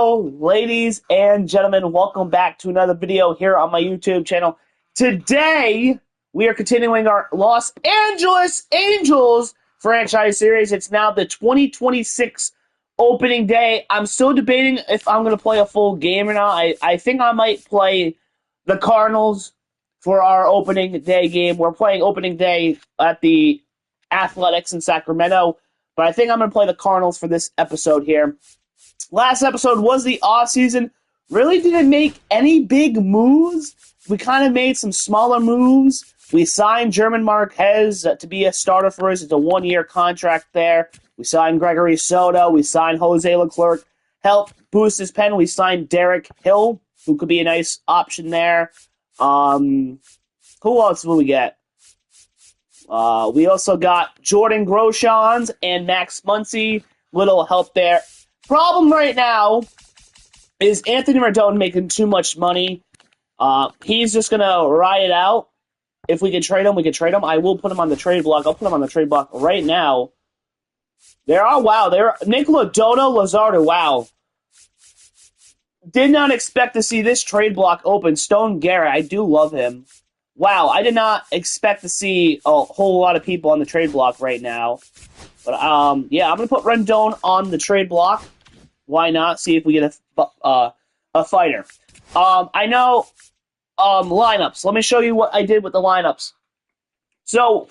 Hello, ladies and gentlemen. Welcome back to another video here on my YouTube channel. Today, we are continuing our Los Angeles Angels franchise series. It's now the 2026 opening day. I'm still debating if I'm going to play a full game or not. I think I might play the Cardinals for our opening day game. We're playing opening day at the Athletics in Sacramento, but I think I'm going to play the Cardinals for this episode here. Last episode was the off-season. Really didn't make any big moves. We kind of made some smaller moves. We signed German Marquez to be a starter for us. It's a one-year contract there. We signed Gregory Soto. We signed Jose Leclerc. Help boost his pen. We signed Derek Hill, who could be a nice option there. Who else will we get? We also got Jordan Groshans and Max Muncy. Little help there. Problem right now is Anthony Rendon making too much money. He's just going to ride it out. If we can trade him, we can trade him. I will put him on the trade block. I'll put him on the trade block right now. Nicola Dodo Lazardo, wow. Did not expect to see this trade block open. Stone Garrett, I do love him. Wow, I did not expect to see a whole lot of people on the trade block right now. But, yeah, I'm going to put Rendon on the trade block. Why not? See if we get a fighter. I know lineups. Let me show you what I did with the lineups. So,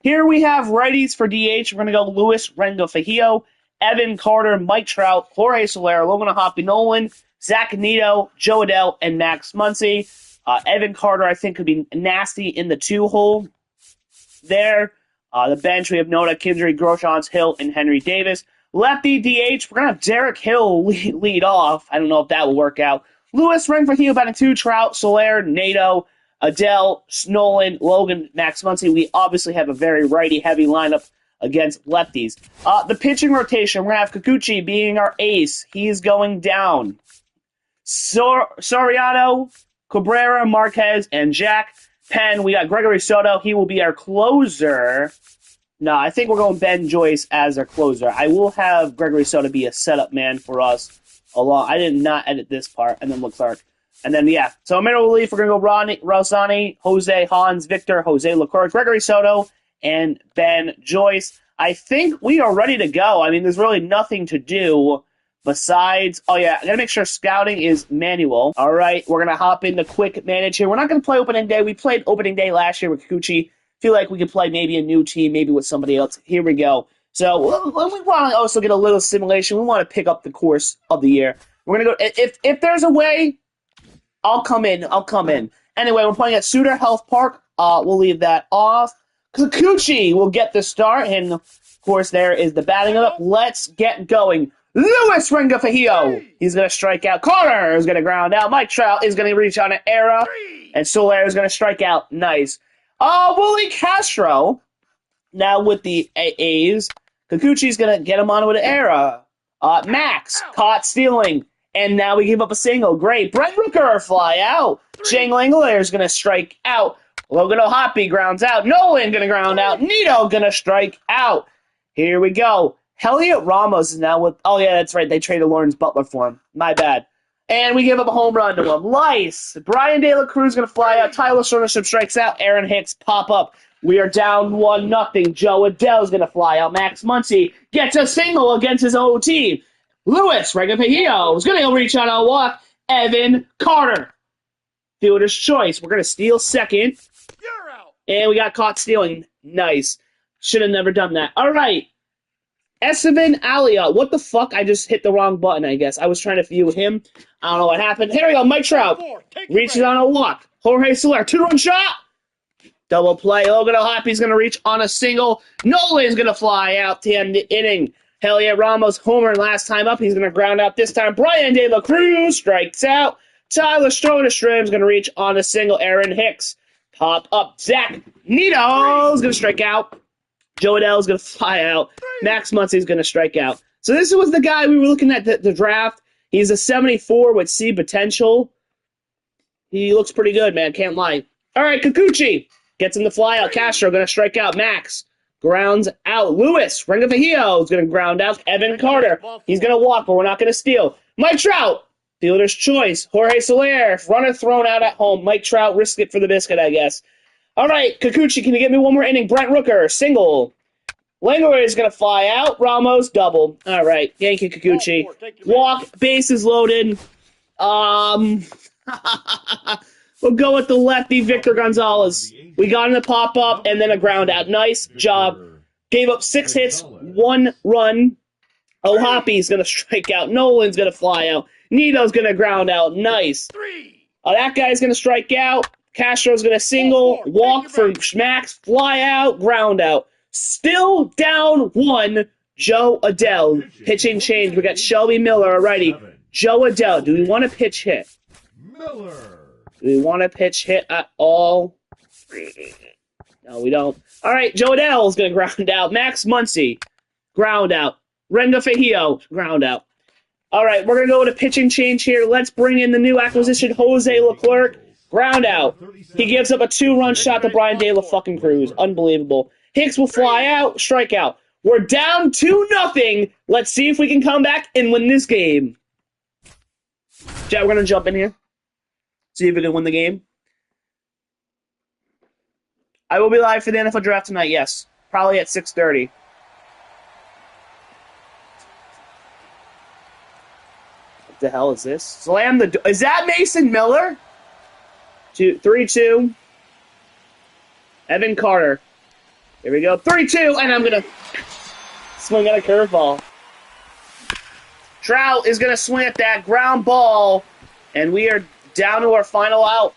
here we have righties for DH. We're going to go Luis Rengifo, Evan Carter, Mike Trout, Jorge Soler, Logan Hoppy Nolan, Zach Neto, Joe Adell, and Max Muncy. Evan Carter, I think, could be nasty in the two-hole there. The bench, we have Noda, Kindry, Groshans, Hill, and Henry Davis. Lefty DH, we're going to have Derek Hill lead off. I don't know if that will work out. Luis Rengifo batting 2, Trout, Soler, Nato, Adell, Nolan, Logan, Max Muncy. We obviously have a very righty-heavy lineup against lefties. The pitching rotation, we're going to have Kikuchi being our ace. He's going down. Soriano, Cabrera, Marquez, and Jack. Penn, we got Gregory Soto. He will be our closer. No, I think we're going Ben Joyce as our closer. I will have Gregory Soto be a setup man for us. I did not edit this part. And then Leclerc. And then, yeah. So, middle relief, we're going to go Rosani, Jose, Hans, Victor, Jose Leclerc, Gregory Soto, and Ben Joyce. I think we are ready to go. I mean, there's really nothing to do besides... Oh, yeah. I got to make sure scouting is manual. All right. We're going to hop into quick manage here. We're not going to play opening day. We played opening day last year with Kikuchi. Feel like we could play maybe a new team, maybe with somebody else. Here we go. So we want to also get a little simulation. We want to pick up the course of the year. We're gonna go. If there's a way, I'll come in. Anyway, we're playing at Suter Health Park. We'll leave that off. Kikuchi will get the start, and of course there is the batting up. Let's get going. Luis Rengifo. He's gonna strike out. Carter is gonna ground out. Mike Trout is gonna reach on an error, and Soler is gonna strike out. Nice. Willie Castro, now with the A's. Kikuchi's going to get him on with an error. Max, caught stealing, and now we give up a single. Great. Brent Rooker, fly out. Shane Langler is going to strike out. Logan O'Hoppe grounds out. Nolan going to ground out. Neto going to strike out. Here we go. Heliot Ramos is now with... Oh, yeah, that's right. They traded Lawrence Butler for him. My bad. And we give up a home run to him. Lice. Brian De La Cruz going to fly out. Tyler Soderstrom strikes out. Aaron Hicks pop up. We are down 1-0. Joe Adell's going to fly out. Max Muncy gets a single against his own team. Luis Rengifo is going to reach on a walk. Evan Carter. Fielder's choice. We're going to steal second. You're out. And we got caught stealing. Nice. Should have never done that. All right. Esteban Alia. What the fuck? I just hit the wrong button, I guess. I was trying to view him. I don't know what happened. Here we go. Mike Trout. Reaches on a walk. Jorge Soler. 2-run shot. Double play. Logan O'Hoppe's going to reach on a single. Nolan's going to fly out to end the inning. Heliot Ramos homer last time up. He's going to ground out this time. Brian De La Cruz strikes out. Tyler Soderstrom's going to reach on a single. Aaron Hicks. Pop up. Zach Neto's going to strike out. Joe Adell's going to fly out. Max Muncy's going to strike out. So this was the guy we were looking at the draft. He's a 74 with C potential. He looks pretty good, man. Can't lie. All right, Kikuchi gets him to fly out. Castro going to strike out. Max grounds out. Luis Rengifo is going to ground out. Evan Carter. He's going to walk, but we're not going to steal. Mike Trout. Fielder's choice. Jorge Soler. Runner thrown out at home. Mike Trout risked it for the biscuit, I guess. All right, Kikuchi, can you get me one more inning? Brent Rooker, single. Langlois is going to fly out. Ramos, double. All right, Yankee Kikuchi. Walk, bases loaded. We'll go with the lefty, Victor Gonzalez. We got him to pop up and then a ground out. Nice job. Gave up 6 hits, 1 run. O'Hoppy's going to strike out. Nolan's going to fly out. Nito's going to ground out. Nice. That guy's going to strike out. Castro's going to single. Walk for Max. Fly out. Ground out. Still down 1. Joe Adell. Pitching change. We got Shelby Miller, a righty. Joe Adell. Do we want to pitch hit? Miller. Do we want to pitch hit at all? No, we don't. All right, Joe Adell is going to ground out. Max Muncy. Ground out. Renda Fajio. Ground out. All right, we're going to go with a pitching change here. Let's bring in the new acquisition, Jose Leclerc. Ground out. He gives up a 2-run shot to Brian De La fucking Cruz. Unbelievable. Hicks will fly out, strike out. We're down 2-0. Let's see if we can come back and win this game. Jack, we're going to jump in here. See if we can win the game. I will be live for the NFL draft tonight, yes. Probably at 6:30. What the hell is this? Slam the door. Is that Mason Miller? 3-2. Evan Carter. Here we go. 3-2, and I'm going to swing at a curveball. Trout is going to swing at that ground ball, and we are down to our final out.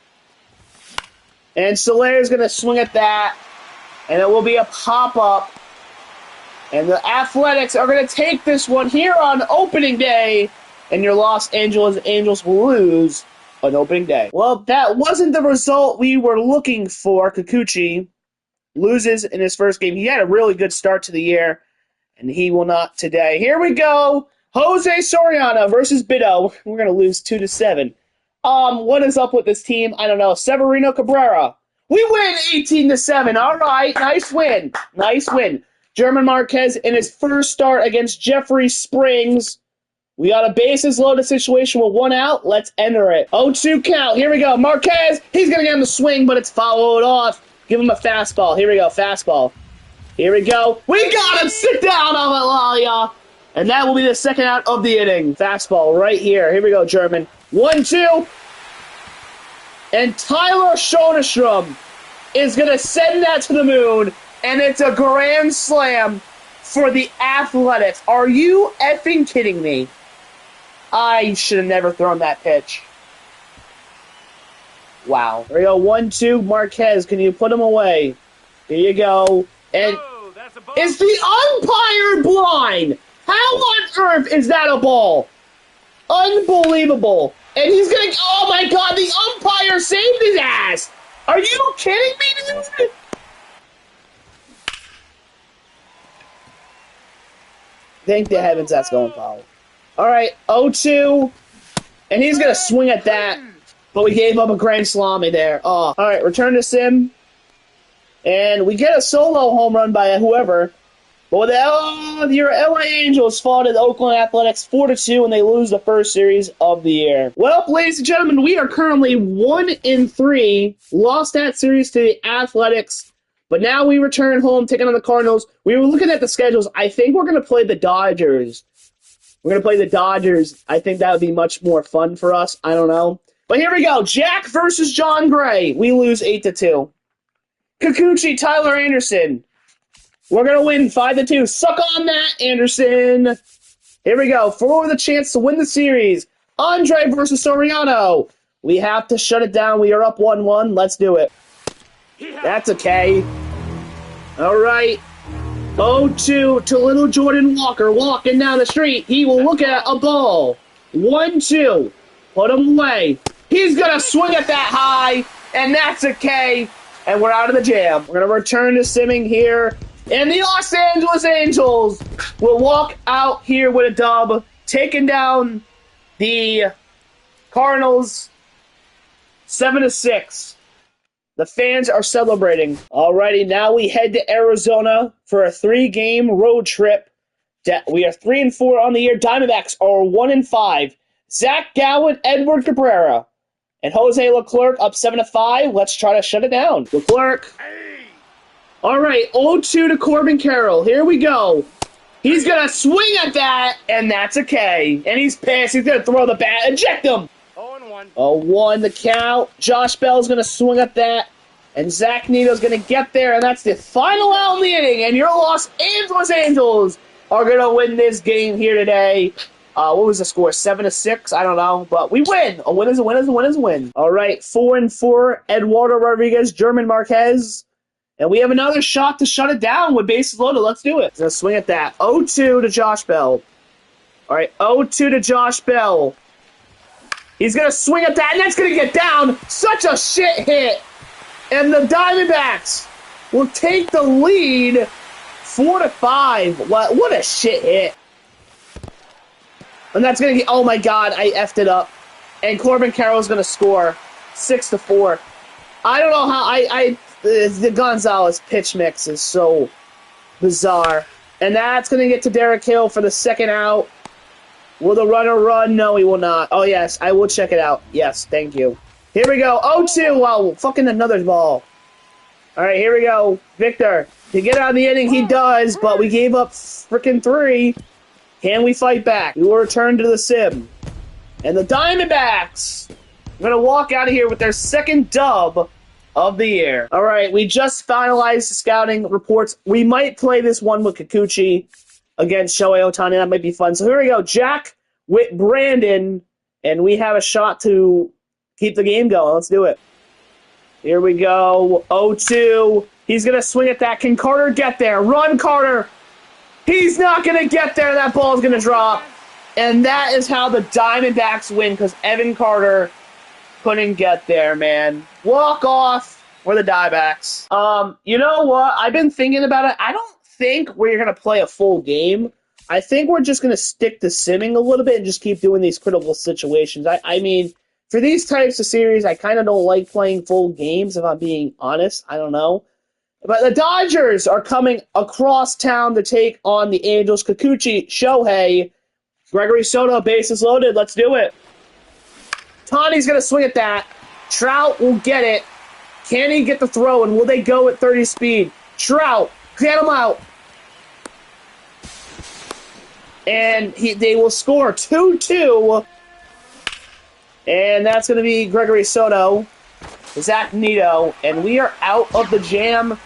And Soler is going to swing at that, and it will be a pop-up. And the Athletics are going to take this one here on opening day, and your Los Angeles Angels will lose on opening day. Well, that wasn't the result we were looking for. Kikuchi loses in his first game. He had a really good start to the year, and he will not today. Here we go. Jose Soriano versus Bido. We're going to lose 2-7. What is up with this team? I don't know. Severino Cabrera. We win 18-7. All right. Nice win. Nice win. German Marquez in his first start against Jeffrey Springs. We got a bases loaded situation with 1 out. Let's enter it. 0-2 count. Here we go. Marquez. He's going to get him the swing, but it's followed off. Give him a fastball. Here we go. Fastball. Here we go. We got him. Sit down, Avalalia. And that will be the second out of the inning. Fastball right here. Here we go, German. 1-2. And Tyler Schoenstrom is going to send that to the moon. And it's a grand slam for the Athletics. Are you effing kidding me? I should have never thrown that pitch. Wow. Here we go. 1-2. Marquez, can you put him away? Here you go. And is the umpire blind? How on earth is that a ball? Unbelievable. And he's going to... Oh, my God. The umpire saved his ass. Are you kidding me, dude? Thank the heavens that's going foul. All right, 0-2. And he's going to swing at that. But we gave up a grand salami there. Oh. All right, return to sim. And we get a solo home run by whoever. But your LA Angels fall to the Oakland Athletics 4-2, and they lose the first series of the year. Well, ladies and gentlemen, we are currently 1-3. Lost that series to the Athletics. But now we return home, taking on the Cardinals. We were looking at the schedules. I think we're going to play the Dodgers. We're going to play the Dodgers. I think that would be much more fun for us. I don't know. But here we go. Jack versus John Gray. We lose 8-2. Kikuchi, Tyler Anderson. We're going to win 5-2. Suck on that, Anderson. Here we go. For the chance to win the series. Andre versus Soriano. We have to shut it down. We are up 1-1. Let's do it. That's okay. All right. 0-2 to little Jordan Walker walking down the street. He will look at a ball. 1-2. Put him away. He's going to swing at that high, and that's a K, and we're out of the jam. We're going to return to simming here, and the Los Angeles Angels will walk out here with a dub, taking down the Cardinals 7-6. The fans are celebrating. Alrighty, now we head to Arizona for a 3-game road trip. We are 3-4 on the year. Diamondbacks are 1-5. Zach Gowen, Edward Cabrera, and Jose Leclerc up 7-5. Let's try to shut it down. Leclerc. All right, 0-2 to Corbin Carroll. Here we go. He's going to swing at that, and that's a K. And he's pissed. He's going to throw the bat. Eject him. 0-1. 0-1 the count. Josh Bell's going to swing at that. And Zach Nito's going to get there, and that's the final out in the inning. And your Los Angeles Angels are going to win this game here today. What was the score? 7-6? I don't know. But we win. A win is a win is a win is a win. All right, 4-4, Eduardo Rodriguez, German Marquez. And we have another shot to shut it down with bases loaded. Let's do it. Let's swing at that. 0-2 to Josh Bell. All right, 0-2 to Josh Bell. He's going to swing at that, and that's going to get down. Such a shit hit. And the Diamondbacks will take the lead 4-5. What a shit hit. And that's going to get, oh my God, I effed it up. And Corbin Carroll's going to score 6-4. I don't know how the Gonzalez pitch mix is so bizarre. And that's going to get to Derek Hill for the second out. Will the runner run? No, he will not. Oh, yes, I will check it out. Yes, thank you. Here we go. 0-2. Wow, fucking another ball. All right, here we go. Victor, to get out of the inning, he does, but we gave up freaking 3. Can we fight back? We will return to the sim. And the Diamondbacks are going to walk out of here with their second dub of the year. All right, we just finalized the scouting reports. We might play this one with Kikuchi against Shohei Ohtani. That might be fun. So here we go. Jack with Brandon, and we have a shot to keep the game going. Let's do it. Here we go. 0-2. He's going to swing at that. Can Carter get there? Run, Carter. He's not going to get there. That ball is going to drop. And that is how the Diamondbacks win because Evan Carter couldn't get there, man. Walk off for the Diamondbacks. You know what? I've been thinking about it. I don't think we're going to play a full game. I think we're just going to stick to simming a little bit and just keep doing these critical situations. I mean, for these types of series, I kind of don't like playing full games, if I'm being honest. I don't know. But the Dodgers are coming across town to take on the Angels. Kikuchi, Shohei, Gregory Soto, bases loaded. Let's do it. Tani's going to swing at that. Trout will get it. Can he get the throw, and will they go at 30 speed? Trout, get him out. And they will score 2-2. And that's going to be Gregory Soto, Zach Nito, and we are out of the jam.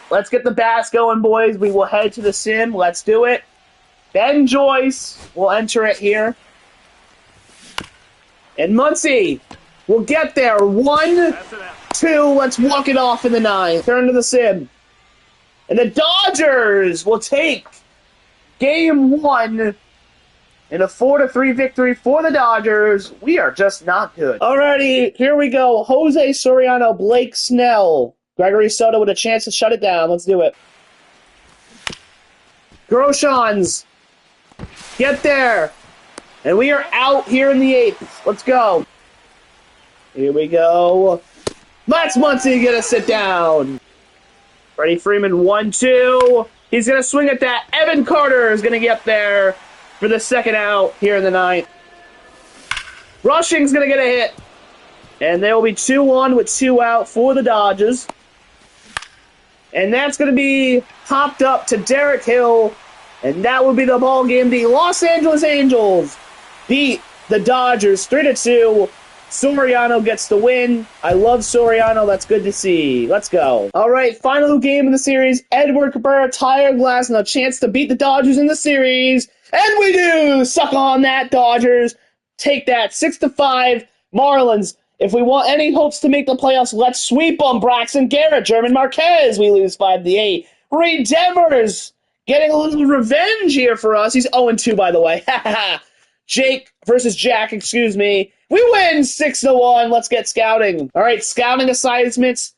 Let's get the bats going, boys. We will head to the sim. Let's do it. Ben Joyce will enter it here. And Muncy will get there. 1, 2. Let's walk it off in the 9th. Turn to the sim. And the Dodgers will take Game 1 in a 4-3 victory for the Dodgers. We are just not good. Alrighty, here we go. Jose Soriano, Blake Snell. Gregory Soto with a chance to shut it down. Let's do it. Groshans. Get there. And we are out here in the 8th. Let's go. Here we go. Max Muncy gonna sit down. Freddie Freeman, 1-2. He's gonna swing at that. Evan Carter is gonna get there for the second out here in the 9th. Rushing's gonna get a hit. And there will be 2-1 with 2 out for the Dodgers. And that's going to be hopped up to Derek Hill. And that will be the ball game. The Los Angeles Angels beat the Dodgers 3-2. Soriano gets the win. I love Soriano. That's good to see. Let's go. All right, final game of the series. Edward Cabrera, Tyler Glass, and a chance to beat the Dodgers in the series. And we do! Suck on that, Dodgers. Take that. 6-5. Marlins. If we want any hopes to make the playoffs, let's sweep them. Braxton Garrett, German Marquez. We lose 5-8. Reed Devers getting a little revenge here for us. He's 0-2, by the way. Jake versus Jack, excuse me. We win 6-1. Let's get scouting. All right, scouting assignments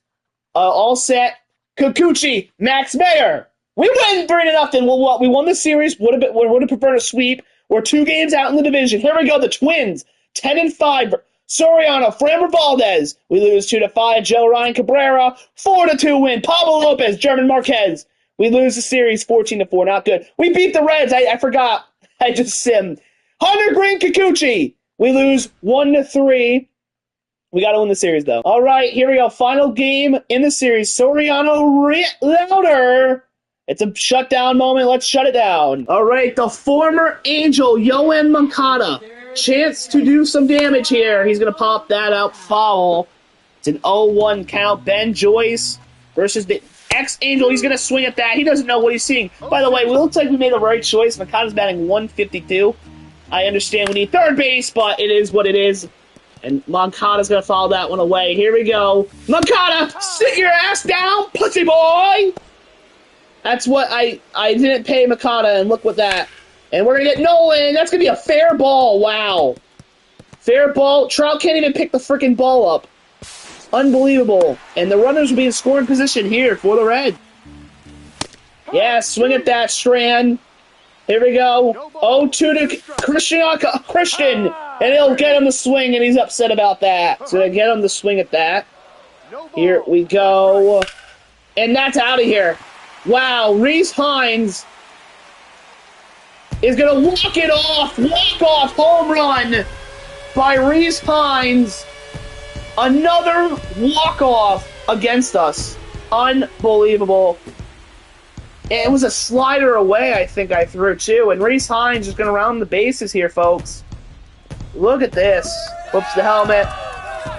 all set. Kikuchi, Max Mayer. We win 3-0. Well, what? We won the series. Would have preferred a sweep. We're 2 games out in the division. Here we go. The Twins, 10-5. Soriano, Framber Valdez. We lose 2-5. Joe Ryan Cabrera, 4-2 win. Pablo Lopez, German Marquez. We lose the series 14-4. Not good. We beat the Reds. I forgot. I just simmed. Hunter Green Kikuchi. We lose 1-3. We got to win the series, though. All right, here we go. Final game in the series. Soriano louder. It's a shutdown moment. Let's shut it down. All right, the former Angel, Yoan Moncada. Chance to do some damage here. He's going to pop that out. Foul. It's an 0-1 count. Ben Joyce versus the ex-Angel. He's going to swing at that. He doesn't know what he's seeing. By the way, it looks like we made the right choice. Moncada's batting 152. I understand we need third base, but it is what it is. And Moncada's going to follow that one away. Here we go. Moncada, sit your ass down, pussy boy! That's what I didn't pay Moncada, and look what that. And we're going to get Nolan. That's going to be a fair ball. Wow. Fair ball. Trout can't even pick the freaking ball up. Unbelievable. And the runners will be in scoring position here for the Reds. Yeah, swing at that, Strand. Here we go. 0-2 to Christian. And he'll get him the swing, and he's upset about that. So they get him the swing at that. Here we go. And that's out of here. Wow, Rhys Hines is going to walk it off. Walk-off home run by Rhys Hines. Another walk-off against us. Unbelievable. It was a slider away, I think I threw, too. And Rhys Hines is going to round the bases here, folks. Look at this. Flips the helmet.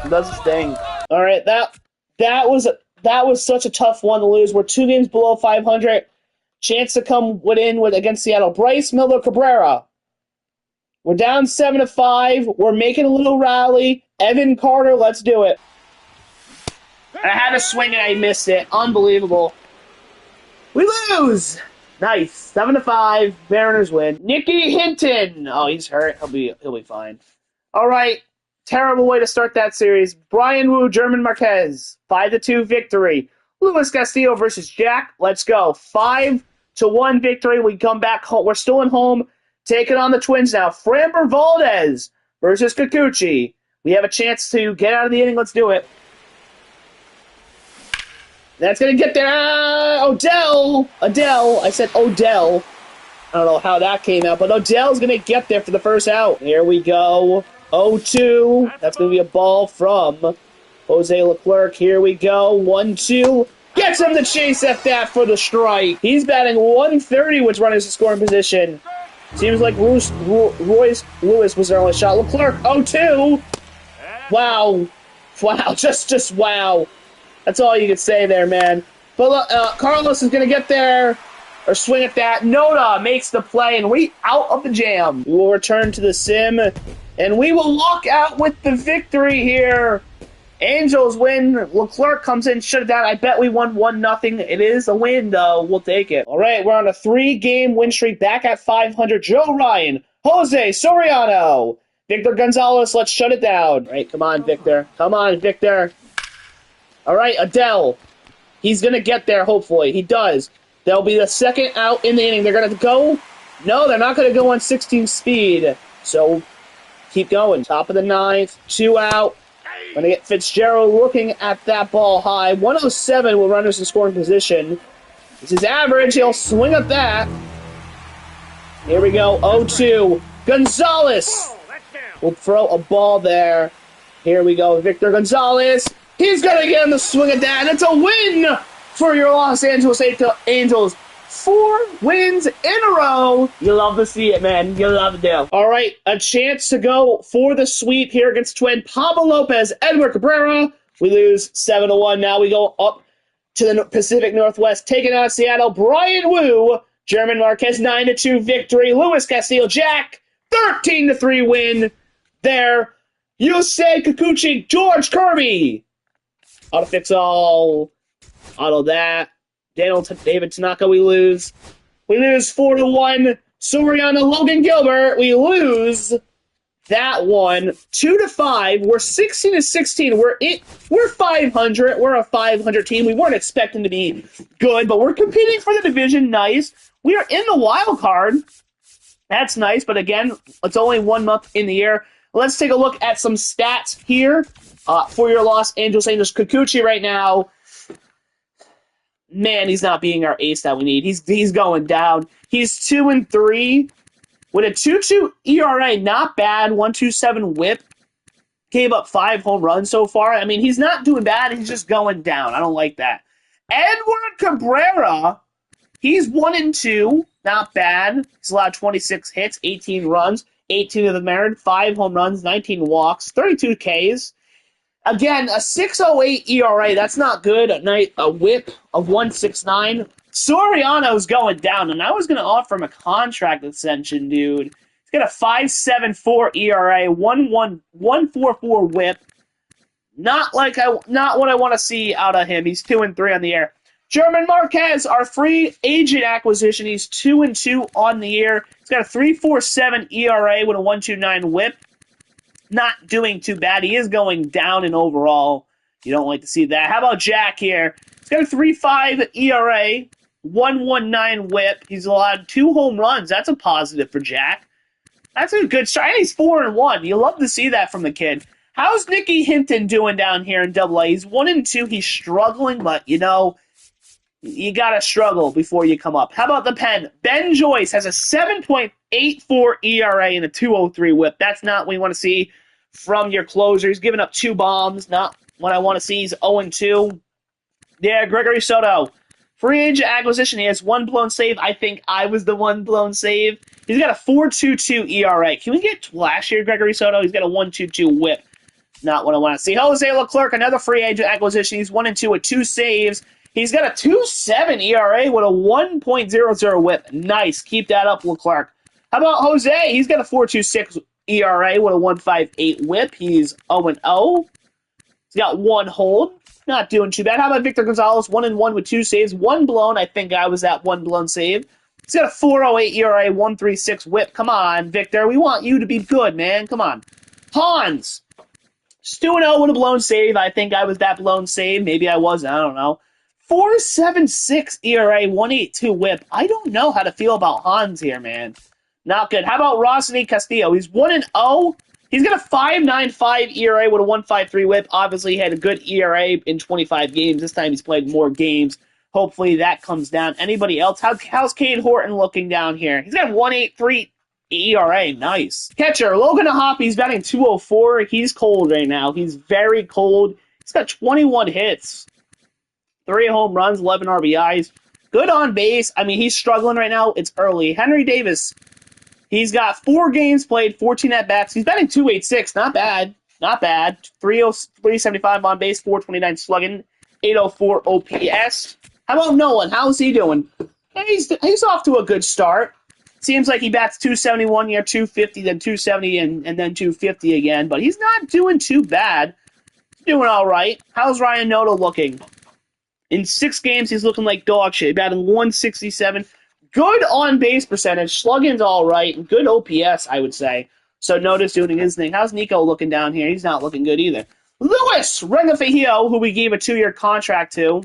Does his thing. All right, that was such a tough one to lose. We're 2 games below 500. Chance to come win against Seattle. Bryce Miller Cabrera. We're down 7-5. We're making a little rally. Evan Carter, let's do it. I had a swing and I missed it. Unbelievable. We lose. Nice. 7-5. Mariners win. Nicky Hinton. Oh, he's hurt. He'll be fine. All right. Terrible way to start that series. Brian Wu, German Marquez. 5-2 victory. Luis Castillo versus Jack. Let's go. 5-1 victory. We come back home. We're still at home. Taking on the Twins now. Framber Valdez versus Kikuchi. We have a chance to get out of the inning. Let's do it. That's going to get there. Odell. I said Odell. I don't know how that came out, but Odell's going to get there for the first out. Here we go. 0-2. That's going to be a ball from Jose Leclerc. Here we go. 1-2. Gets him to chase at that for the strike. He's batting 130, which runners in scoring position. Seems like Royce Lewis was their only shot. Leclerc, 0-2. Wow. Wow. Just wow. That's all you can say there, man. But Carlos is going to get there or swing at that. Noda makes the play, and we out of the jam. We will return to the sim, and we will walk out with the victory here. Angels win. Leclerc comes in, shut it down. I bet we won 1-0. It is a win, though. We'll take it. All right, we're on a 3-game win streak, back at 500. Joe Ryan, Jose Soriano, Victor Gonzalez. Let's shut it down. All right, come on, Victor. Come on, Victor. All right, Adele. He's going to get there, hopefully. He does. There'll be the second out in the inning. They're going to go. No, they're not going to go on 16 speed. So keep going. Top of the 9th. 2 out. Going to get Fitzgerald looking at that ball high. 107 will runners in scoring position. This is average. He'll swing at that. Here we go. 0-2. Gonzalez will throw a ball there. Here we go. Victor Gonzalez. He's going to get him to swing at that, and it's a win for your Los Angeles Angels. 4 wins in a row. You love to see it, man. You love to. All right, a chance to go for the sweep here against Twin. Pablo Lopez, Edward Cabrera. We lose 7-1. Now we go up to the Pacific Northwest, taking out Seattle. Brian Wu, German Marquez, 9-2 victory. Luis Castillo, Jack, 13-3 win there. Yusei Kikuchi, George Kirby. Auto fix all. Auto that. David Tanaka, we lose. We lose 4-1. Soriano, Logan Gilbert, we lose that one. 2-5. We're 16-16. We're 500. We're a 500 team. We weren't expecting to be good, but we're competing for the division. Nice. We are in the wild card. That's nice, but again, it's only 1 month in the year. Let's take a look at some stats here. For your Los Angeles Angels, Kikuchi right now, man, he's not being our ace that we need. He's going down. He's 2-3 With a 2.2 ERA, not bad. 1.27 WHIP. Gave up 5 home runs so far. I mean, he's not doing bad. He's just going down. I don't like that. Edward Cabrera, he's 1-2. Not bad. He's allowed 26 hits, 18 runs, 18 of them earned, 5 home runs, 19 walks, 32 Ks. Again, a 6.08 ERA. That's not good. A WHIP of 1.69. Soriano's going down, and I was going to offer him a contract extension, dude. He's got a 5.74 ERA, 1.44 WHIP. Not what I want to see out of him. He's 2-3 on the year. German Marquez, our free agent acquisition. He's 2-2 on the year. He's got a 3.47 ERA with a 1.29 WHIP. Not doing too bad. He is going down in overall. You don't like to see that. How about Jack here? He's got a 3.5 ERA, 1.19 WHIP. He's allowed 2 home runs. That's a positive for Jack. That's a good start. And he's 4-1. You love to see that from the kid. How's Nicky Hinton doing down here in AA? He's 1-2. He's struggling, but you gotta struggle before you come up. How about the pen? Ben Joyce has a 7.84 ERA and a 2.03 WHIP. That's not what we want to see from your closer. He's giving up 2 bombs. Not what I want to see. He's 0-2. Yeah, Gregory Soto. Free agent acquisition. He has 1 blown save. I think I was the 1 blown save. He's got a 4.22 ERA. Can we get last year, Gregory Soto? He's got a 1.22 WHIP. Not what I want to see. Jose Leclerc, another free agent acquisition. He's 1-2 with 2 saves. He's got a 2.7 ERA with a 1.00 WHIP. Nice. Keep that up, Leclerc. How about Jose? He's got a 4.26 ERA with a 1.58 WHIP. He's 0-0. He's got 1 hold. Not doing too bad. How about Victor Gonzalez? 1-1 with 2 saves. 1 blown. I think I was that 1 blown save. He's got a 4.08 ERA, 1.36 WHIP. Come on, Victor. We want you to be good, man. Come on. Hans. 2-0 with a blown save. I think I was that blown save. Maybe I wasn't. I don't know. 4.76 ERA, 1.82 WHIP. I don't know how to feel about Hans here, man. Not good. How about Rosany Castillo? He's 1-0. He's got a 5.95 ERA with a 1.53 WHIP. Obviously, he had a good ERA in 25 games. This time he's played more games. Hopefully that comes down. Anybody else? How's Cade Horton looking down here? He's got 1.83 ERA. Nice. Catcher, Logan Hoppe. He's batting 204. He's cold right now. He's very cold. He's got 21 hits. 3 home runs, 11 RBIs. Good on base. I mean, he's struggling right now. It's early. Henry Davis. He's got 4 games played, 14 at-bats. He's batting 286. Not bad. Not bad. 375 on base, 429 slugging, 804 OPS. How about Nolan? How's he doing? He's off to a good start. Seems like he bats 271 year, 250, then 270, and then 250 again. But he's not doing too bad. He's doing all right. How's Ryan Noto looking? In 6 games, he's looking like dog shit. Batting 167. Good on-base percentage. Slugging's all right. And good OPS, I would say. So Noto's doing his thing. How's Nico looking down here? He's not looking good either. Luis Rengifo, who we gave a 2-year contract to.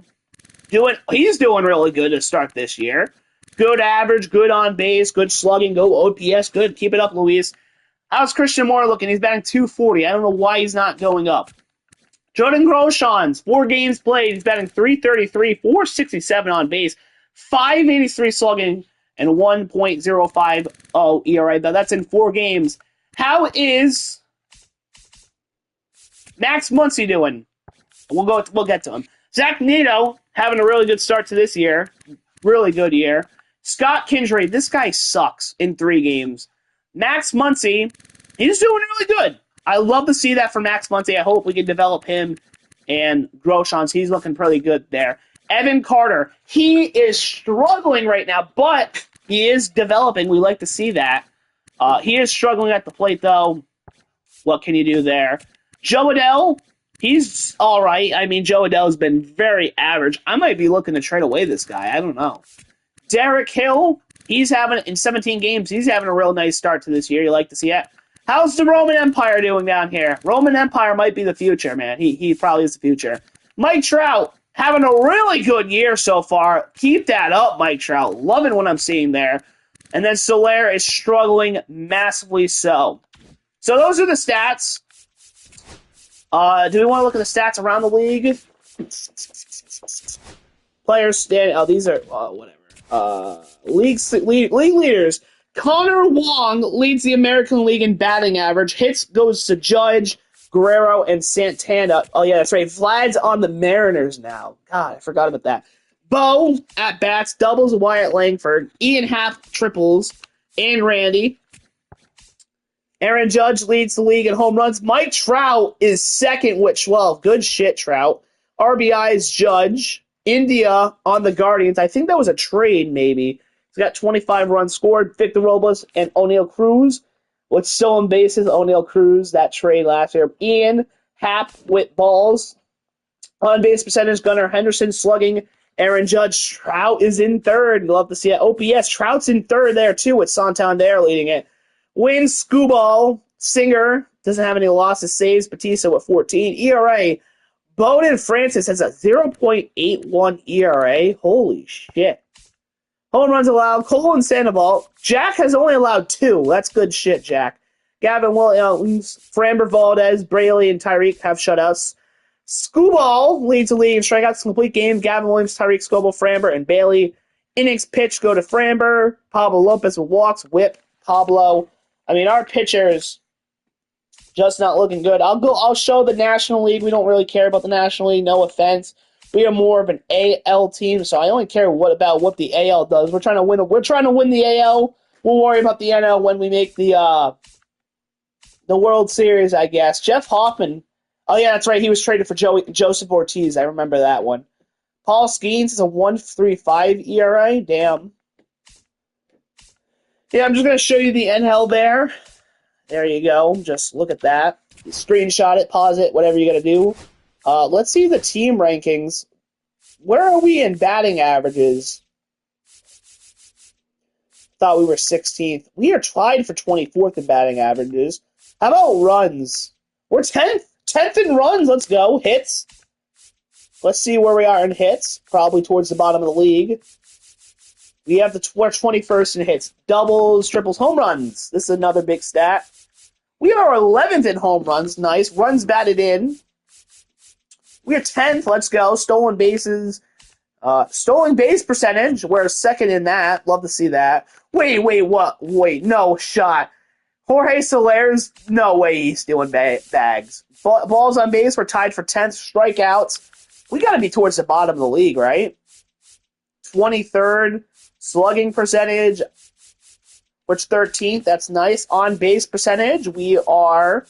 He's doing really good to start this year. Good average, good on base, good slugging, go OPS, good. Keep it up, Luis. How's Christian Moore looking? He's batting 240. I don't know why he's not going up. Jordan Groshans, 4 games played. He's batting 333, 467 on base, 583 slugging, and 1.050 ERA. That's in 4 games. How is Max Muncy doing? We'll get to him. Zach Neto having a really good start to this year. Really good year. Scott Kingery, this guy sucks in 3 games. Max Muncy, he's doing really good. I love to see that from Max Muncy. I hope we can develop him and Groshans. He's looking pretty good there. Evan Carter, he is struggling right now, but he is developing. We like to see that. He is struggling at the plate, though. What can you do there? Joe Adell, he's all right. I mean, Joe Adell's been very average. I might be looking to trade away this guy. I don't know. Derek Hill, in 17 games, he's having a real nice start to this year. You like to see that. How's the Roman Empire doing down here? Roman Empire might be the future, man. He probably is the future. Mike Trout, having a really good year so far. Keep that up, Mike Trout. Loving what I'm seeing there. And then Soler is struggling massively so. So those are the stats. Do we want to look at the stats around the league? Players stand. Oh, these are whatever. League leaders. Connor Wong leads the American League in batting average. Hits goes to Judge, Guerrero, and Santana. Oh, yeah, that's right. Vlad's on the Mariners now. God, I forgot about that. Bo at bats, doubles Wyatt Langford. Ian Happ triples, and Randy. Aaron Judge leads the league in home runs. Mike Trout is second with 12. Good shit, Trout. RBI's Judge. India on the Guardians. I think that was a trade, maybe. He's got 25 runs scored. Victor Robles and O'Neill Cruz with stolen bases. O'Neill Cruz, that trade last year. Ian Happ with balls. On base percentage, Gunnar Henderson slugging. Aaron Judge. Trout is in third. Love to see it. OPS. Trout's in third there, too, with Santander leading it. Wins, Skubal, Singer, doesn't have any losses, saves, Batista with 14. ERA, Bowden Francis has a 0.81 ERA. Holy shit. Home runs allowed, Cole and Sandoval. Jack has only allowed 2. That's good shit, Jack. Gavin Williams, Framber Valdez, Braley, and Tyreek have shutouts. Skubal leads the league in strikeouts complete games. Gavin Williams, Tyreek, Skubal, Framber, and Bailey. Innings pitched go to Framber. Pablo Lopez with walks, whip, Pablo. I mean, our pitcher's just not looking good. I'll show the National League. We don't really care about the National League. No offense. We are more of an AL team, so I only care about what the AL does. We're trying to win. We're trying to win the AL. We'll worry about the NL when we make the World Series, I guess. Jeff Hoffman. Oh yeah, that's right. He was traded for Joseph Ortiz. I remember that one. Paul Skeens is a 1.35 ERA. Damn. Yeah, I'm just going to show you the NL there. There you go. Just look at that. Screenshot it, pause it, whatever you got to do. Let's see the team rankings. Where are we in batting averages? Thought we were 16th. We are tied for 24th in batting averages. How about runs? We're 10th. 10th in runs. Let's go. Hits. Let's see where we are in hits. Probably towards the bottom of the league. We're 21st in hits. Doubles, triples, home runs. This is another big stat. We are 11th in home runs. Nice. Runs batted in. We are 10th. Let's go. Stolen bases. Stolen base percentage. We're second in that. Love to see that. Wait, what? Wait, no shot. Jorge Soler's, no way he's stealing bags. Balls on base, we're tied for 10th. Strikeouts. We got to be towards the bottom of the league, right? 23rd. Slugging percentage, which 13th. That's nice. On base percentage, we are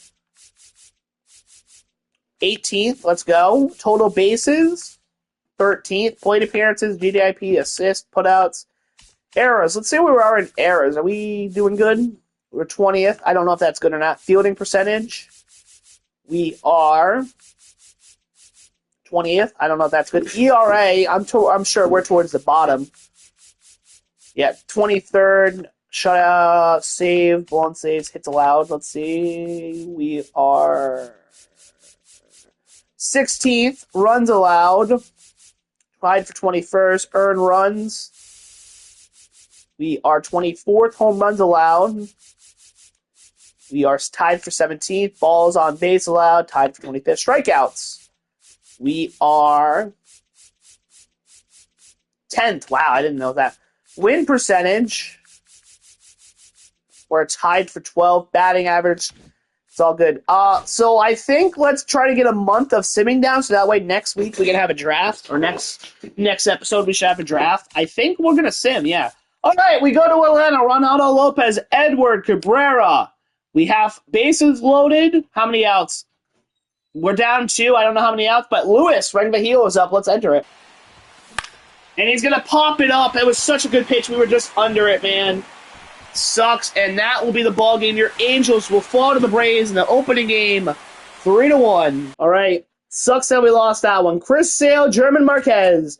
18th. Let's go. Total bases, 13th. Plate appearances, GDIP, assists, putouts, errors. Let's see where we are in errors. Are we doing good? We're 20th. I don't know if that's good or not. Fielding percentage, we are 20th. I don't know if that's good. ERA, I'm sure we're towards the bottom. Yeah, 23rd, shutout, save, blown saves, hits allowed. Let's see. We are 16th, runs allowed. Tied for 21st, earned runs. We are 24th, home runs allowed. We are tied for 17th, balls on base allowed. Tied for 25th, strikeouts. We are 10th. Wow, I didn't know that. Win percentage, we're tied for 12th. Batting average, it's all good. So I think let's try to get a month of simming down, so that way next week we can have a draft, or next episode we should have a draft. I think we're going to sim, yeah. All right, we go to Atlanta. Ronaldo Lopez, Edward Cabrera. We have bases loaded. How many outs? We're down 2. I don't know how many outs, but Luis Rengvajil is up. Let's enter it. And he's going to pop it up. It was such a good pitch. We were just under it, man. Sucks. And that will be the ball game. Your Angels will fall to the Braves in the opening game, 3-1. All right. Sucks that we lost that one. Chris Sale, German Marquez.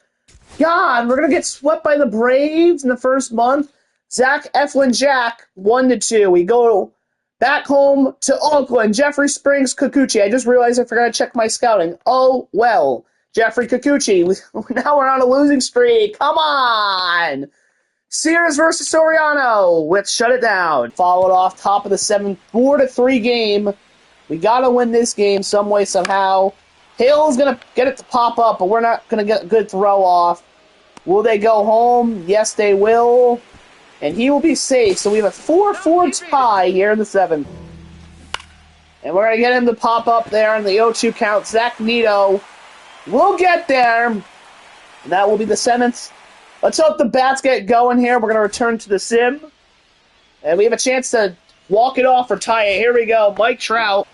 God, we're going to get swept by the Braves in the first month. Zach Eflin Jack, 1-2. We go back home to Oakland. Jeffrey Springs, Kikuchi. I just realized I forgot to check my scouting. Oh, well. Jeffrey Kikuchi. Now we're on a losing streak. Come on. Sears versus Soriano. Let's shut it down. Followed off top of the 7th, 4-3 game. We got to win this game some way, somehow. Hill's going to get it to pop up, but we're not going to get a good throw off. Will they go home? Yes, they will. And he will be safe. So we have a 4-4 tie here in the 7th. And we're going to get him to pop up there on the 0-2 count. Zach Neto will get there. And that will be the 7th. Let's hope the bats get going here. We're going to return to the sim. And we have a chance to walk it off or tie it. Here we go. Mike Trout.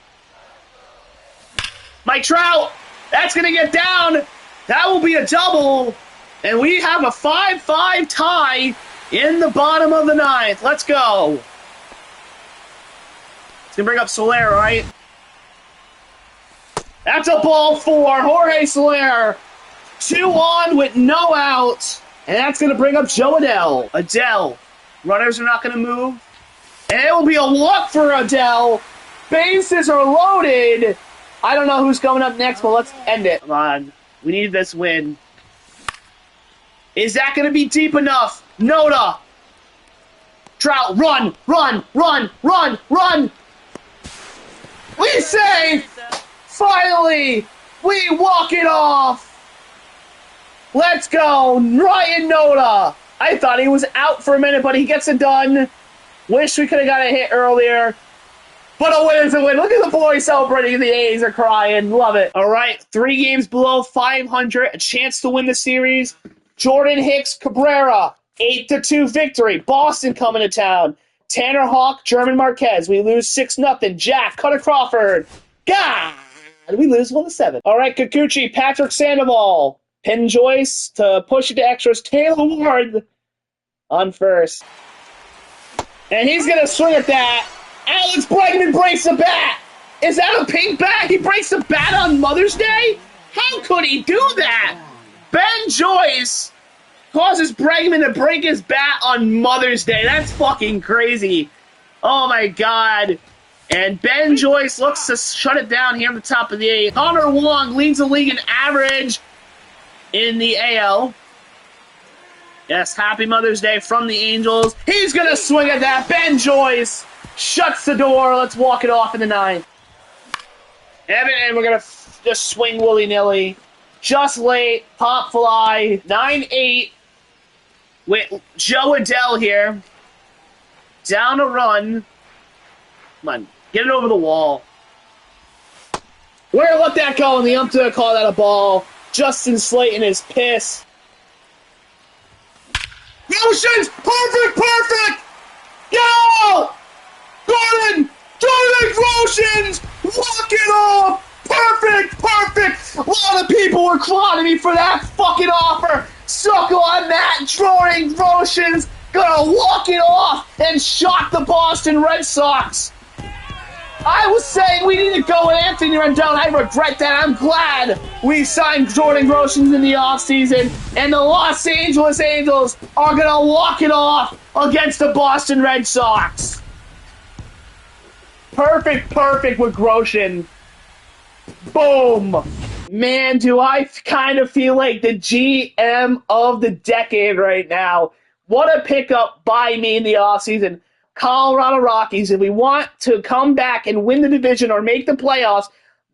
Mike Trout! That's going to get down. That will be a double. And we have a 5-5 tie in the bottom of the 9th. Let's go. It's going to bring up Soler, right? That's a ball for Jorge Soler. 2 on with no outs. And that's going to bring up Joe Adell. Adell. Runners are not going to move. And it will be a walk for Adell. Bases are loaded. I don't know who's coming up next, but let's end it. Come on. We need this win. Is that going to be deep enough? Noda. Trout, run, run, run, run, run. We save. Finally, we walk it off. Let's go. Ryan Noda. I thought he was out for a minute, but he gets it done. Wish we could have got a hit earlier. But a win is a win. Look at the boys celebrating. The A's are crying. Love it. All right, 3 games below 500. A chance to win the series. Jordan Hicks Cabrera, 8-2 victory. Boston coming to town. Tanner Houck, German Marquez. We lose 6-0. Jack, Cutter Crawford. God, we lose 1-7. All right, Kikuchi, Patrick Sandoval. Penn Joyce to push it to extras. Taylor Ward on first. And he's going to swing at that. Alex Bregman breaks the bat. Is that a pink bat? He breaks the bat on Mother's Day? How could he do that? Ben Joyce causes Bregman to break his bat on Mother's Day. That's fucking crazy. Oh, my God. And Ben Joyce looks to shut it down here on the top of the 8th. Connor Wong leads the league in average in the AL. Yes, happy Mother's Day from the Angels. He's going to swing at that. Ben Joyce shuts the door. Let's walk it off in the 9th. And we're going to just swing willy-nilly. Just late. Pop fly. 9-8. With Joe Adell here. Down a run. Come on. Get it over the wall. We're going to let that go, and the umpire call that a ball. Justin Slayton is pissed. Motions! Perfect! Perfect! Go! Jordan Groshans! Walk it off! Perfect! Perfect! A lot of people were clowning me for that fucking offer. Suckle on that. Jordan Groshans gonna walk it off and shock the Boston Red Sox. I was saying we need to go with Anthony Rendon. I regret that. I'm glad we signed Jordan Groshans in the offseason, and the Los Angeles Angels are going to walk it off against the Boston Red Sox. Perfect with Groshans. Boom. Man, do I kind of feel like the GM of the decade right now. What a pickup by me in the offseason. Colorado Rockies, if we want to come back and win the division or make the playoffs,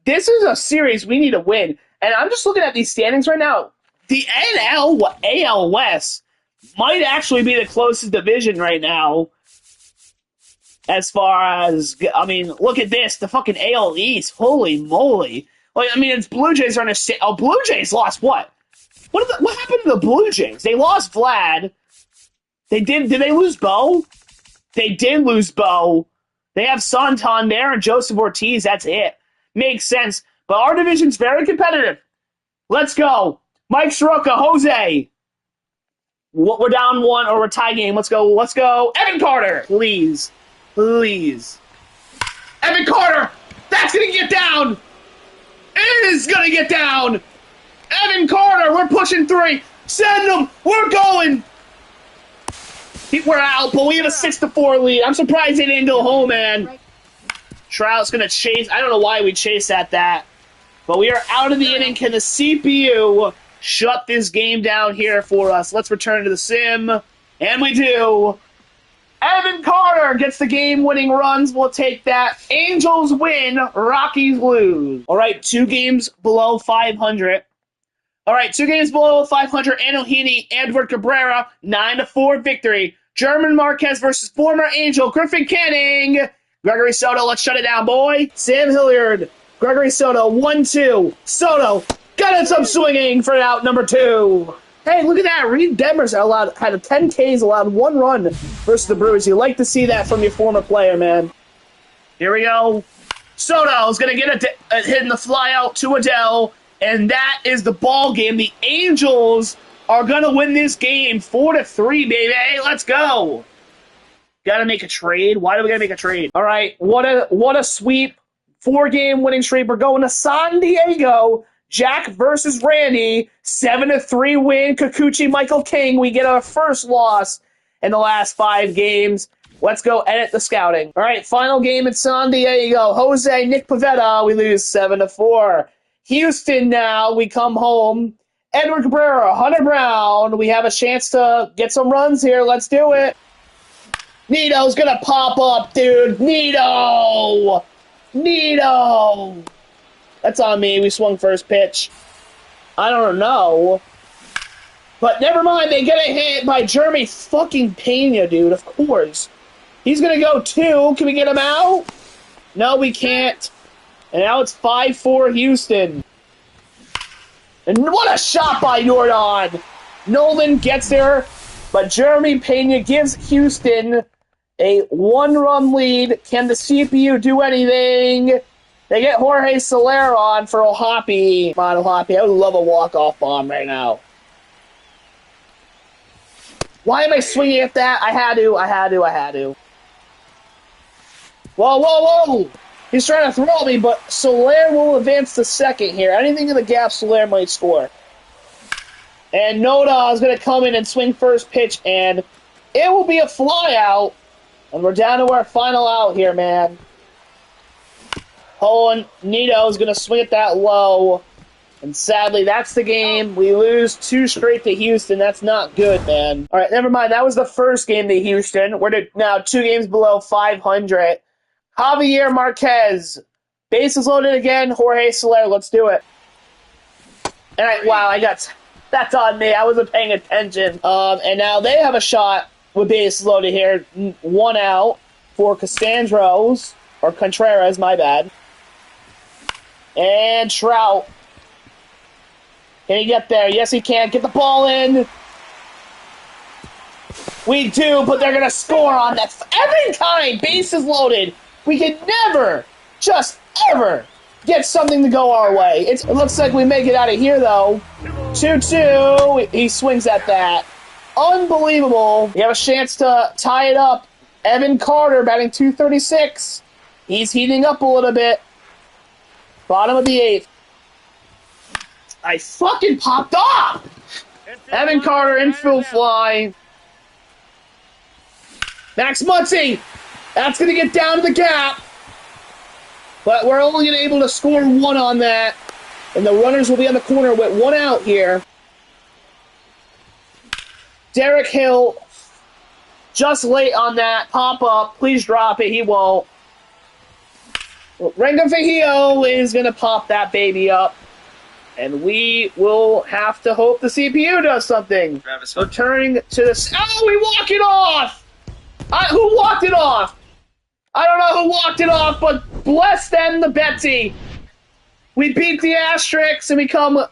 this is a series we need to win. And I'm just looking at these standings right now. The AL West might actually be the closest division right now. As far as, I mean, look at this. The fucking AL East. Holy moly. Like, I mean, it's Blue Jays are in a state. Oh, Blue Jays lost what? What happened to the Blue Jays? They lost Vlad. Did they lose Bo? They did lose Bo. They have Santander and Joseph Ortiz. That's it. Makes sense. But our division's very competitive. Let's go. Mike Soroka, Jose. We're down 1 or we're tie game. Let's go. Let's go. Evan Carter. Please. Please. Evan Carter. That's going to get down. It is going to get down. Evan Carter. We're pushing 3. Send them. We're going. We're out, but we have a 6-4 lead. I'm surprised they didn't go home, man. Trout's going to chase. I don't know why we chased at that. But we are out of the inning. Can the CPU shut this game down here for us? Let's return to the sim. And we do. Evan Carter gets the game-winning runs. We'll take that. Angels win. Rockies lose. All right, 2 games below 500. All right, 2 games below 500. Anohini, Edward Cabrera, 9-4 victory. German Marquez versus former Angel Griffin Canning. Gregory Soto, let's shut it down, boy. Sam Hilliard, Gregory Soto, 1-2. Soto, got it some swinging for out number 2. Hey, look at that. Reed Detmers had a 10 Ks, allowed 1 run versus the Brewers. You like to see that from your former player, man. Here we go. Soto's going to get a hit in the fly out to Adele, and that is the ball game. The Angels are going to win this game 4-3, baby. Let's go. Got to make a trade. Why do we got to make a trade? All right, what a sweep. 4-game winning streak. We're going to San Diego. Jack versus Randy. 7-3 win. Kikuchi, Michael King. We get our first loss in the last 5 games. Let's go edit the scouting. All right, final game in San Diego. Jose, Nick Pivetta. We lose 7-4. Houston now. We come home. Edward Cabrera, Hunter Brown. We have a chance to get some runs here. Let's do it. Nito's going to pop up, dude. Nito. That's on me. We swung first pitch. I don't know. But never mind. They get a hit by Jeremy fucking Pena, dude. Of course. He's going to go 2. Can we get him out? No, we can't. And now it's 5-4 Houston. And what a shot by Jordan. Nolan gets there, but Jeremy Pena gives Houston a 1-run lead. Can the CPU do anything? They get Jorge Soler on for O'Hoppe. Come on, O'Hoppe. I would love a walk-off bomb right now. Why am I swinging at that? I had to. Whoa. He's trying to throw me, but Soler will advance to second here. Anything in the gap, Soler might score. And Noda is going to come in and swing first pitch, and it will be a fly out. And we're down to our final out here, man. Oh, and Nito is going to swing it that low. And sadly, that's the game. We lose 2 straight to Houston. That's not good, man. All right, never mind. That was the first game to Houston. We're now 2 games below 500. Javier Marquez. Bases loaded again. Jorge Soler. Let's do it. And that's on me. I wasn't paying attention. And now they have a shot with bases loaded here. 1 out for Contreras, my bad. And Trout. Can he get there? Yes, he can. Get the ball in. We do, but they're going to score on that. Every time, bases loaded, we can never, just ever, get something to go our way. It looks like we make it out of here, though. 2-2. He swings at that. Unbelievable. We have a chance to tie it up. Evan Carter batting .236. He's heating up a little bit. Bottom of the 8th. I fucking popped off! Evan Carter, infield fly. Max Muncy! That's going to get down to the gap. But we're only going to be able to score 1 on that. And the runners will be on the corner with 1 out here. Derek Hill, just late on that. Pop up. Please drop it. He won't. Renga Fajio is going to pop that baby up. And we will have to hope the CPU does something. Returning to the... Oh, we walk it off! Who walked it off? I don't know who walked it off, but bless them, the Betsy. We beat the Asterix and we come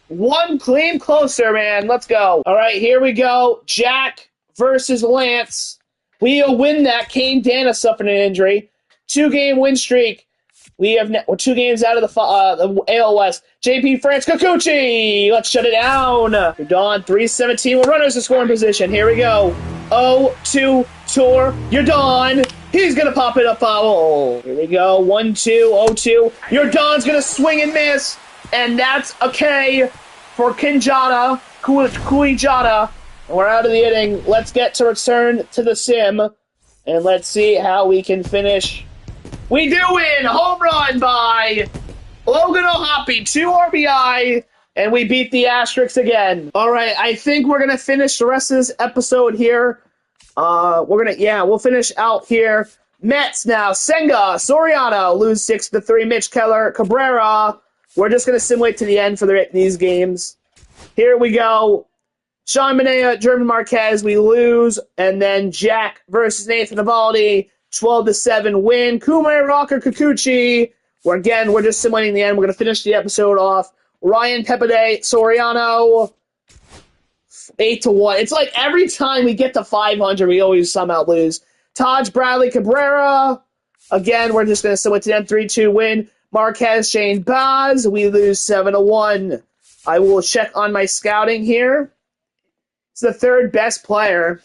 1 claim closer, man. Let's go. All right, here we go. Jack versus Lance. We'll win that. Kane Dana suffered an injury. 2-game win streak. We're 2 games out of the AL West. JP France Kikuchi. Let's shut it down. You're Don 317 with runners in scoring position. Here we go. 0-2 Tour. You're Don. He's going to pop it up foul. Here we go. 1-2, 0-2. Your Don's going to swing and miss. And that's okay for Kinjata, Kuijata. We're out of the inning. Let's get to return to the sim. And let's see how we can finish. We do win. Home run by Logan O'Hoppe. 2 RBI. And we beat the Asterix again. All right. I think we're going to finish the rest of this episode here. We'll finish out here. Mets now. Senga, Soriano lose 6-3. Mitch Keller, Cabrera. We're just going to simulate to the end for these games. Here we go. Sean Manea, German Marquez, we lose. And then Jack versus Nathan Evaldi, 12-7 win. Kumar Rocker Kikuchi. We're just simulating the end. We're going to finish the episode off. Ryan Pepede Soriano, 8-1. It's like every time we get to 500, we always somehow lose. Taj Bradley Cabrera. Again, we're just going to simulate to them. 3-2 win. Marquez Shane Baz. We lose 7-1. I will check on my scouting here. It's the third best player.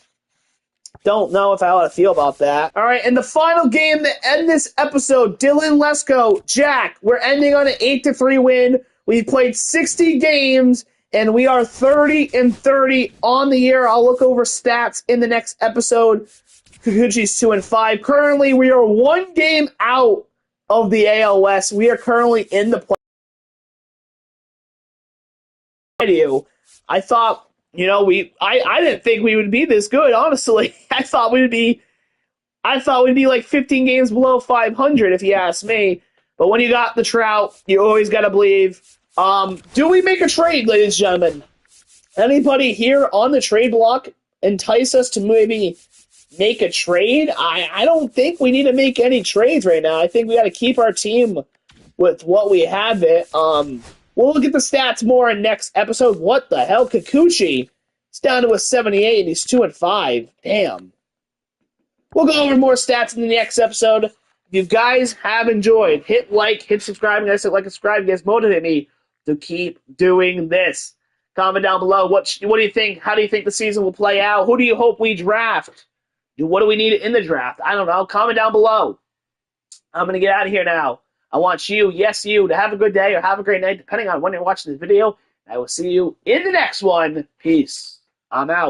Don't know if I ought to feel about that. All right, and the final game to end this episode, Dylan Lesko, Jack. We're ending on an 8-3 win. We've played 60 games, and we are 30-30 on the year. I'll look over stats in the next episode. Kikuchi's 2-5. Currently, we are one game out of the AL West. We are currently in the play. I thought, I didn't think we would be this good, honestly. I thought we'd be like 15 games below 500, if you ask me. But when you got the Trout, you always got to believe. Do we make a trade, ladies and gentlemen? Anybody here on the trade block entice us to maybe make a trade? I don't think we need to make any trades right now. I think we got to keep our team with what we have it. We'll look at the stats more in next episode. What the hell? Kikuchi, it's down to a 78, and he's 2-5. Damn. We'll go over more stats in the next episode. If you guys have enjoyed, hit like, hit subscribe. And I said like and subscribe. You guys motivate me to keep doing this. Comment down below. What do you think? How do you think the season will play out? Who do you hope we draft? What do we need in the draft? I don't know. Comment down below. I'm going to get out of here now. I want you, yes, you, to have a good day or have a great night, depending on when you're watching this video. I will see you in the next one. Peace. I'm out.